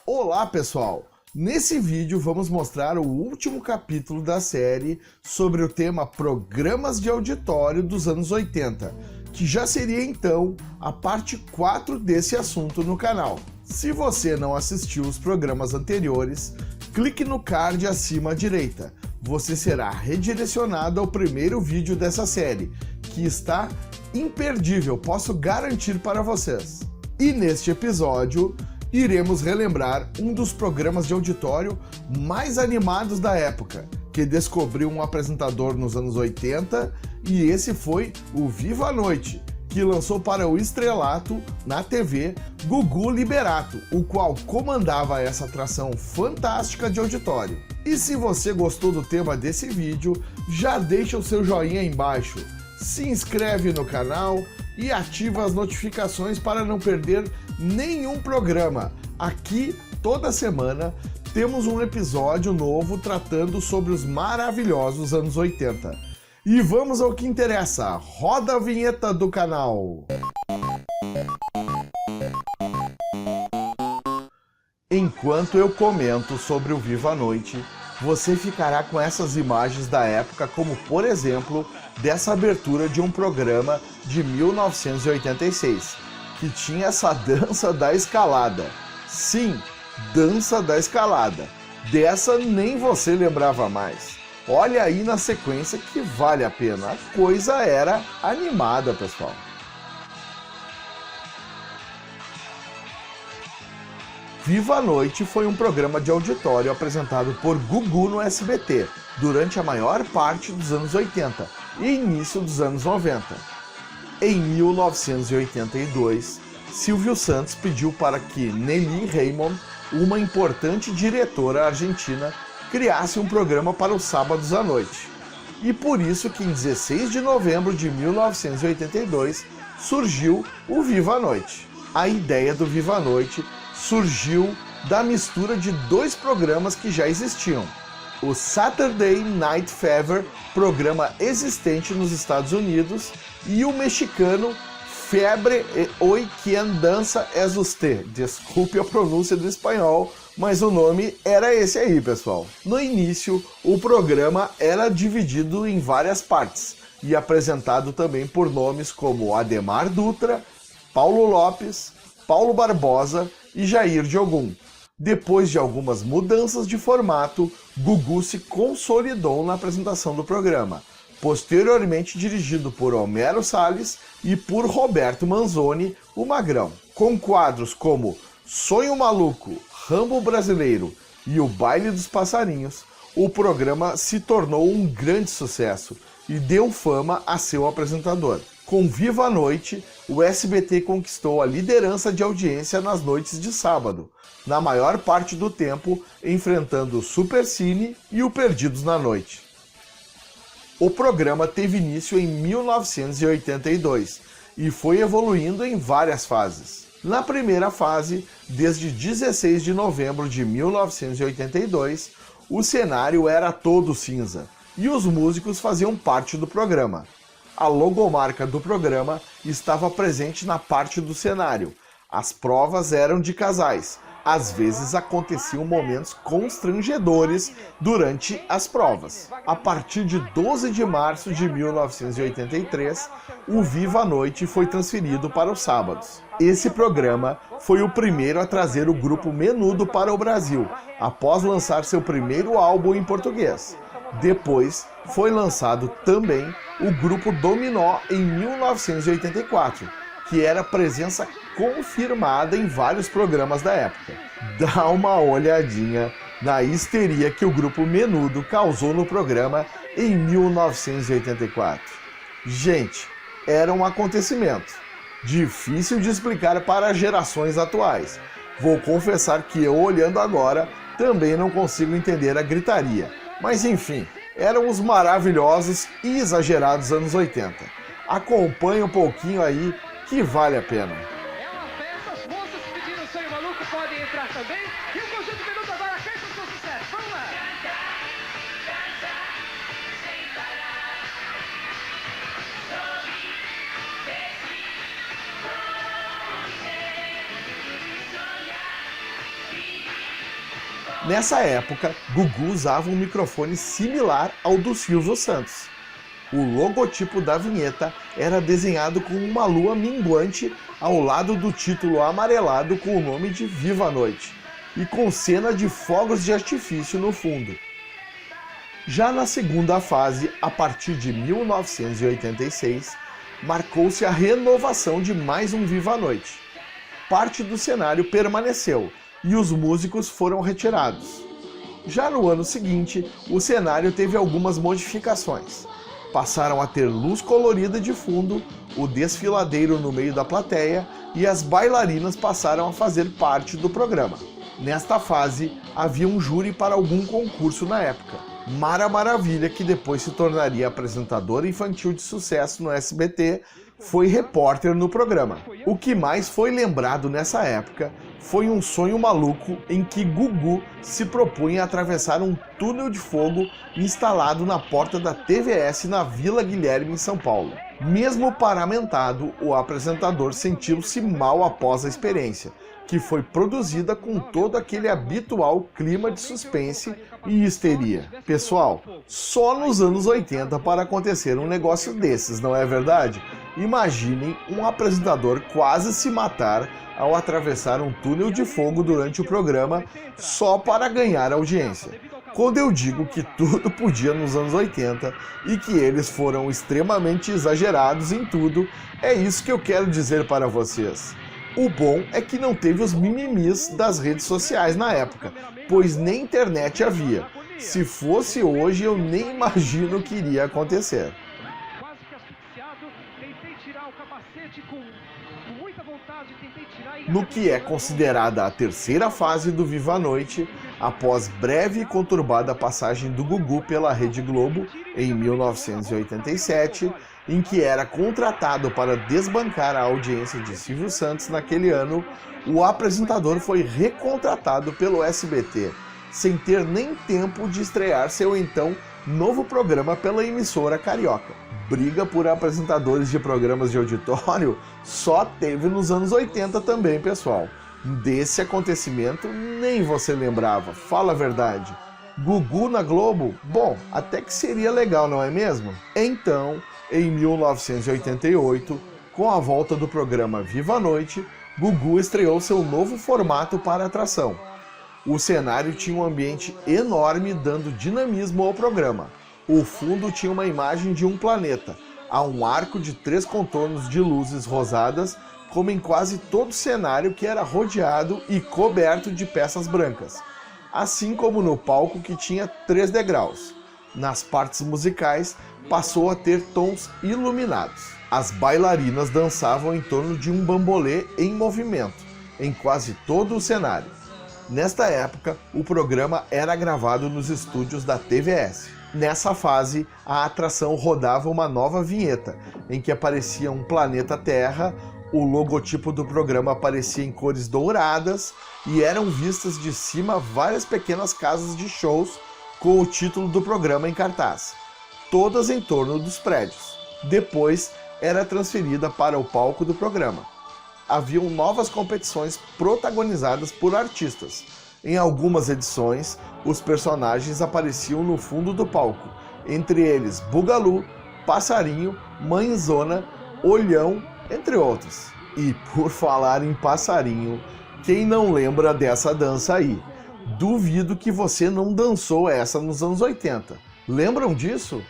Olá pessoal! Nesse vídeo vamos mostrar o último capítulo da série sobre o tema Programas de Auditório dos anos 80, que já seria então a parte 4 desse assunto no canal. Se você não assistiu os programas anteriores, clique no card acima à direita. Você será redirecionado ao primeiro vídeo dessa série, que está imperdível, posso garantir para vocês. E neste episódio, iremos relembrar um dos programas de auditório mais animados da época, que descobriu um apresentador nos anos 80, e esse foi o Viva a Noite, que lançou para o estrelato, na TV, Gugu Liberato, o qual comandava essa atração fantástica de auditório. E se você gostou do tema desse vídeo, já deixa o seu joinha aí embaixo, se inscreve no canal e ativa as notificações para não perder nenhum programa. Aqui, toda semana, temos um episódio novo tratando sobre os maravilhosos anos 80. E vamos ao que interessa, roda a vinheta do canal! Enquanto eu comento sobre o Viva a Noite, você ficará com essas imagens da época, como por exemplo, dessa abertura de um programa de 1986, que tinha essa dança da escalada. Sim, dança da escalada. Dessa nem você lembrava mais. Olha aí na sequência que vale a pena. A coisa era animada, pessoal. Viva a Noite foi um programa de auditório apresentado por Gugu no SBT durante a maior parte dos anos 80 e início dos anos 90. Em 1982, Silvio Santos pediu para que Nelly Raymond, uma importante diretora argentina, criasse um programa para os sábados à noite. E por isso que em 16 de novembro de 1982 surgiu o Viva a Noite. A ideia do Viva a Noite surgiu da mistura de dois programas que já existiam. O Saturday Night Fever, programa existente nos Estados Unidos, e o mexicano Fiebre e Hoy Quien Danza Es Usted. Desculpe a pronúncia do espanhol, mas o nome era esse aí, pessoal. No início, o programa era dividido em várias partes e apresentado também por nomes como Ademar Dutra, Paulo Lopes, Paulo Barbosa e Jair Diogum. Depois de algumas mudanças de formato, Gugu se consolidou na apresentação do programa, posteriormente dirigido por Homero Salles e por Roberto Manzoni, o Magrão. Com quadros como Sonho Maluco, Rambo Brasileiro e O Baile dos Passarinhos, o programa se tornou um grande sucesso e deu fama a seu apresentador. Com Viva a Noite, o SBT conquistou a liderança de audiência nas noites de sábado, na maior parte do tempo enfrentando o Supercine e o Perdidos na Noite. O programa teve início em 1982 e foi evoluindo em várias fases. Na primeira fase, desde 16 de novembro de 1982, o cenário era todo cinza e os músicos faziam parte do programa. A logomarca do programa estava presente na parte do cenário. As provas eram de casais. Às vezes aconteciam momentos constrangedores durante as provas. A partir de 12 de março de 1983, o Viva a Noite foi transferido para os sábados. Esse programa foi o primeiro a trazer o grupo Menudo para o Brasil, após lançar seu primeiro álbum em português. Depois, foi lançado também o grupo Dominó em 1984, que era presença confirmada em vários programas da época. Dá uma olhadinha na histeria que o grupo Menudo causou no programa em 1984. Gente, era um acontecimento difícil de explicar para gerações atuais. Vou confessar que eu, olhando agora, também não consigo entender a gritaria. Mas enfim, eram os maravilhosos e exagerados anos 80. Acompanhe um pouquinho aí que vale a pena. As moças pedindo Sonho Maluco podem entrar também. E o Conjunto Menudo agora canta o seu sucesso. Vamos lá! Sonhar, Nessa época, Gugu usava um microfone similar ao do Silvio Santos. O logotipo da vinheta era desenhado com uma lua minguante ao lado do título amarelado com o nome de Viva a Noite e com cena de fogos de artifício no fundo. Já na segunda fase, a partir de 1986, marcou-se a renovação de mais um Viva a Noite. Parte do cenário permaneceu e os músicos foram retirados. Já no ano seguinte, o cenário teve algumas modificações. Passaram a ter luz colorida de fundo, o desfiladeiro no meio da plateia e as bailarinas passaram a fazer parte do programa. Nesta fase, havia um júri para algum concurso na época. Mara Maravilha, que depois se tornaria apresentadora infantil de sucesso no SBT, foi repórter no programa. O que mais foi lembrado nessa época foi um sonho maluco em que Gugu se propunha atravessar um túnel de fogo instalado na porta da TVS na Vila Guilherme, em São Paulo. Mesmo paramentado, o apresentador sentiu-se mal após a experiência, que foi produzida com todo aquele habitual clima de suspense e histeria. Pessoal, só nos anos 80 para acontecer um negócio desses, não é verdade? Imaginem um apresentador quase se matar ao atravessar um túnel de fogo durante o programa só para ganhar audiência. Quando eu digo que tudo podia nos anos 80 e que eles foram extremamente exagerados em tudo, é isso que eu quero dizer para vocês. O bom é que não teve os mimimis das redes sociais na época, pois nem internet havia. Se fosse hoje, eu nem imagino o que iria acontecer. Quase que asfixiado, tentei tirar o capacete com muita vontade, tentei tirar e... No que é considerada a terceira fase do Viva a Noite, após breve e conturbada passagem do Gugu pela Rede Globo, em 1987, em que era contratado para desbancar a audiência de Silvio Santos naquele ano, o apresentador foi recontratado pelo SBT, sem ter nem tempo de estrear seu então novo programa pela emissora carioca. Briga por apresentadores de programas de auditório só teve nos anos 80 também, pessoal. Desse acontecimento nem você lembrava, fala a verdade. Gugu na Globo? Bom, até que seria legal, não é mesmo? Então, em 1988, com a volta do programa Viva a Noite, Gugu estreou seu novo formato para a atração. O cenário tinha um ambiente enorme dando dinamismo ao programa. O fundo tinha uma imagem de um planeta, a um arco de 3 contornos de luzes rosadas, como em quase todo o cenário que era rodeado e coberto de peças brancas, assim como no palco que tinha 3 degraus. Nas partes musicais, passou a ter tons iluminados. As bailarinas dançavam em torno de um bambolê em movimento, em quase todo o cenário. Nesta época, o programa era gravado nos estúdios da TVS. Nessa fase, a atração rodava uma nova vinheta, em que aparecia um planeta Terra, o logotipo do programa aparecia em cores douradas e eram vistas de cima várias pequenas casas de shows com o título do programa em cartaz, todas em torno dos prédios. Depois, era transferida para o palco do programa. Haviam novas competições protagonizadas por artistas. Em algumas edições, os personagens apareciam no fundo do palco, entre eles Bugalu, Passarinho, Mãezona, Olhão, entre outros. E por falar em passarinho, quem não lembra dessa dança aí? Duvido que você não dançou essa nos anos 80. Lembram disso?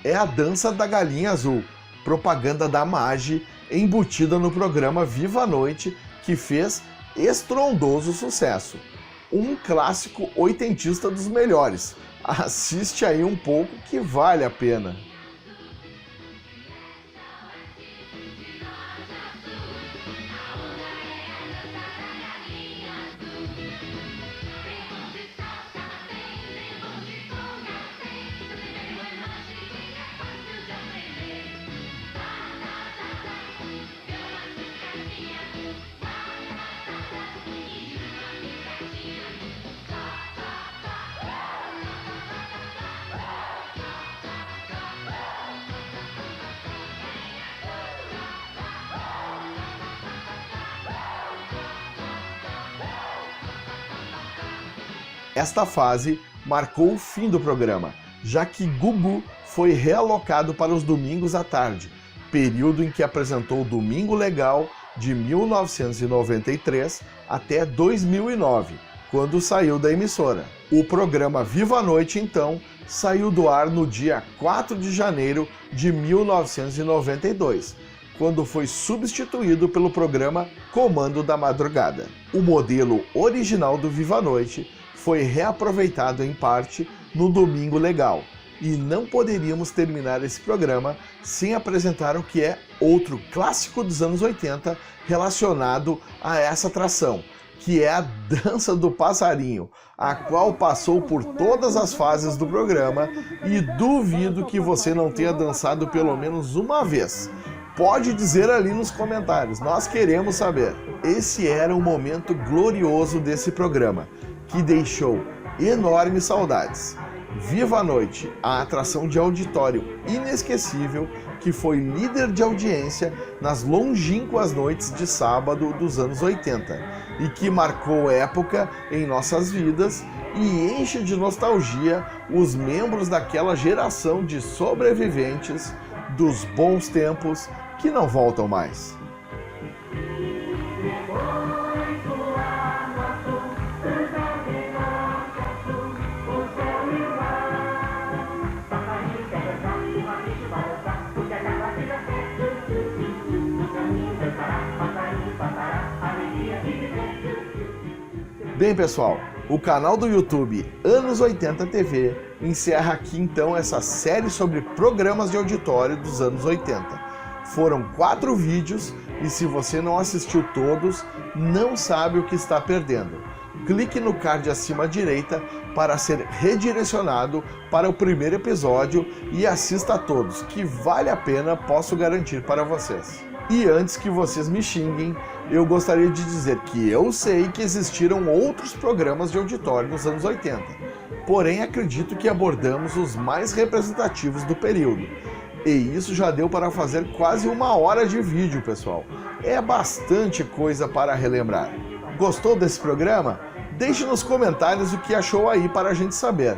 É a dança da galinha azul, propaganda da Maggi, embutida no programa Viva a Noite, que fez estrondoso sucesso. Um clássico oitentista dos melhores. Assiste aí um pouco que vale a pena. Esta fase marcou o fim do programa, já que Gugu foi realocado para os domingos à tarde, período em que apresentou o Domingo Legal de 1993 até 2009, quando saiu da emissora. O programa Viva a Noite, então, saiu do ar no dia 4 de janeiro de 1992, quando foi substituído pelo programa Comando da Madrugada. O modelo original do Viva a Noite foi reaproveitado em parte no Domingo Legal, e não poderíamos terminar esse programa sem apresentar o que é outro clássico dos anos 80 relacionado a essa atração, que é a Dança do Passarinho, a qual passou por todas as fases do programa e duvido que você não tenha dançado pelo menos uma vez. Pode dizer ali nos comentários, nós queremos saber. Esse era um momento glorioso desse programa, que deixou enormes saudades. Viva a Noite, a atração de auditório inesquecível que foi líder de audiência nas longínquas noites de sábado dos anos 80 e que marcou época em nossas vidas e enche de nostalgia os membros daquela geração de sobreviventes dos bons tempos que não voltam mais. Bem, pessoal, o canal do YouTube Anos 80 TV encerra aqui então essa série sobre programas de auditório dos anos 80. Foram 4 vídeos e se você não assistiu todos, não sabe o que está perdendo. Clique no card acima à direita para ser redirecionado para o primeiro episódio e assista a todos, que vale a pena, posso garantir para vocês. E antes que vocês me xinguem, eu gostaria de dizer que eu sei que existiram outros programas de auditório nos anos 80, porém acredito que abordamos os mais representativos do período. E isso já deu para fazer quase 1 hora de vídeo, pessoal. É bastante coisa para relembrar. Gostou desse programa? Deixe nos comentários o que achou aí para a gente saber.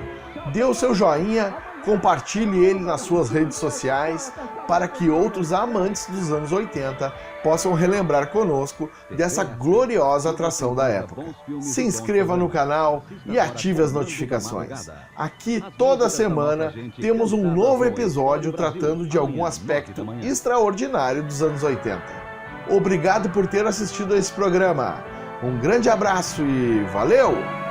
Dê o seu joinha, compartilhe ele nas suas redes sociais para que outros amantes dos anos 80 possam relembrar conosco dessa gloriosa atração da época. Se inscreva no canal e ative as notificações. Aqui toda semana temos um novo episódio tratando de algum aspecto extraordinário dos anos 80. Obrigado por ter assistido a esse programa. Um grande abraço e valeu!